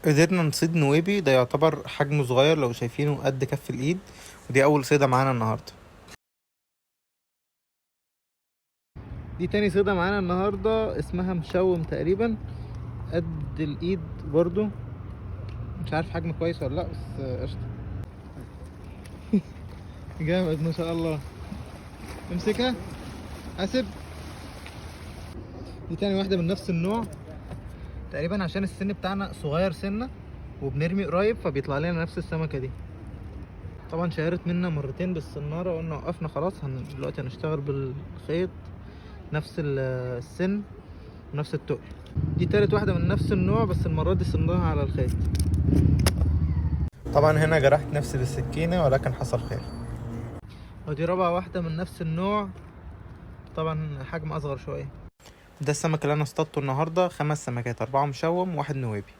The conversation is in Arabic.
قدرنا نصيد نويبي، ده يعتبر حجمه صغير لو شايفينه قد كف الايد، ودي اول صيدة معانا النهاردة. دي تاني صيدة معانا النهاردة، اسمها مشوم تقريبا، قد الايد برضو، مش عارف حجمه كويس ولا لا، بس قشطة. جامد ما شاء الله. امسكها حاسب. دي تاني واحدة من نفس النوع تقريبا، عشان السن بتاعنا صغير سنة وبنرمي قريب فبيطلع لنا نفس السمكة دي. طبعا شهرت منا مرتين بالصنارة وقلنا وقفنا خلاص، دلوقتي هنشتغل بالخيط نفس السن ونفس التقل. دي تالت واحدة من نفس النوع، بس المرة دي صناها على الخيط. طبعا هنا جرحت نفسي بالسكينة ولكن حصل خير. ودي رابع واحدة من نفس النوع، طبعا حجم اصغر شوية. ده السمك اللي انا اصطادته النهاردة، 5 سمكات، 4 مشوم و1 نويبي.